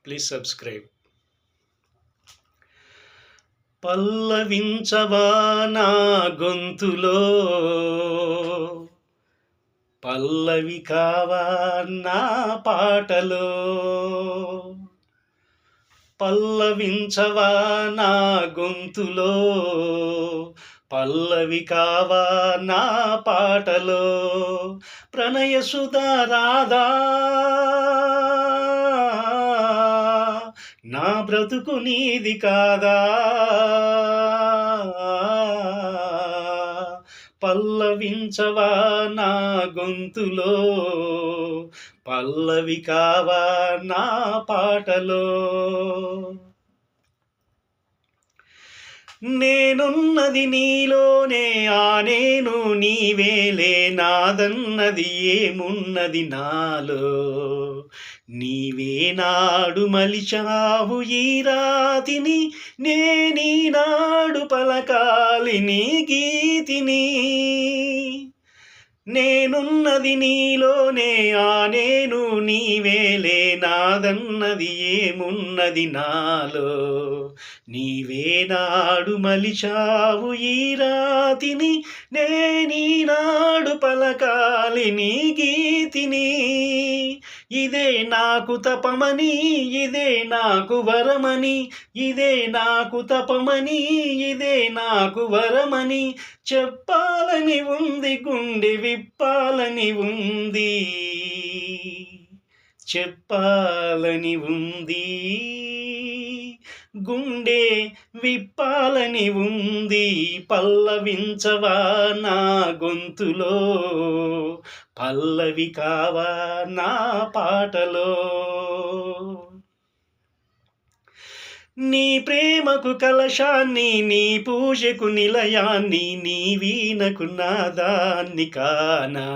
Please subscribe. పల్లవించవా నా గొంతులో, పల్లవి కావా నా పాటలో. పల్లవించవా నా గొంతులో, పల్లవి కావా నా పాటలో. ప్రణయ సుధా రాధా నా బ్రతుకు నీది కాదా. పల్లవించవా నా గొంతులో, పల్లవి కావా నా పాటలో. నేనున్నది నీలోనే, ఆ నేను నీవేలే. నాదన్నది ఏమున్నది నాలో, నీవే నాడు మలిచావు ఈ రాతిని. నేనీనాడు పలకాలి నీ గీతిని. నేనున్నది నీలోనే, ఆ నేను నీవేలే. నాదన్నది ఏమున్నది నాలో, నీవే నాడు మలిచావు ఈ రాతిని. నేనీనాడు పలకాలి నీ గీతిని. ఇదే నాకు తపమని, ఇదే నాకు వరమని. ఇదే నాకు తపమని, ఇదే నాకు వరమని. చెప్పాలని ఉంది, గుండె విప్పాలని ఉంది. చెప్పాలని ఉంది, గుండె విప్పాలని ఉంది. పల్లవించవా నా గొంతులో, పల్లవి కావా నా పాటలో. నీ ప్రేమకు కలశాన్ని, నీ పూజకు నిలయాన్ని, నీ వీణకు నాదాన్ని కానా.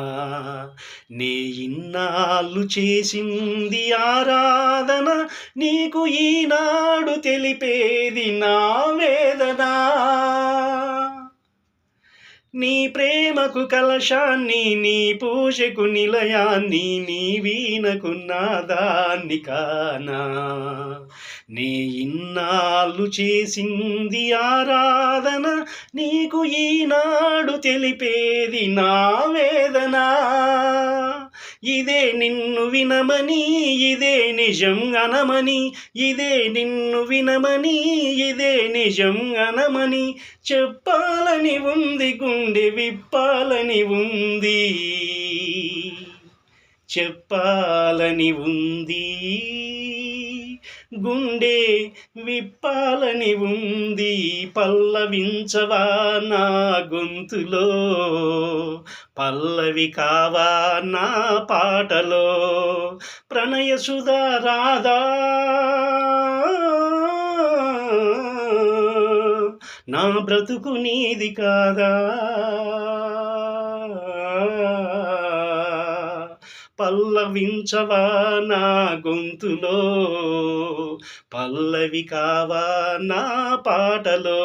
నే ఇన్నాళ్ళు చేసింది ఆరాధన, నీకు ఈనాడు తెలిపేది నా వేదన. నీ ప్రేమకు కలశాన్ని, నీ పూజకు నిలయాన్ని, నీ వీణకు నాదాన్ని కానా. నే ఇన్నాళ్ళు చేసింది ఆరాధన, నీకు ఈనాడు తెలిపేది నా వేదన. ఇదే నిన్ను వినమని, ఇదే నిజం అనమని. ఇదే నిన్ను వినమని, ఇదే నిజం అనమని. చెప్పాలని ఉంది, గుండె విప్పాలని ఉంది. చెప్పాలని ఉంది, గుండె విప్పాలని ఉంది. పల్లవించవా నా గొంతులో, పల్లవి కావా నా పాటలో. ప్రణయ సుధా రాధా నా బ్రతుకు నీది కాదా. పల్లవించవా నా గొంతులో, పల్లవి కావా నా పాటలో.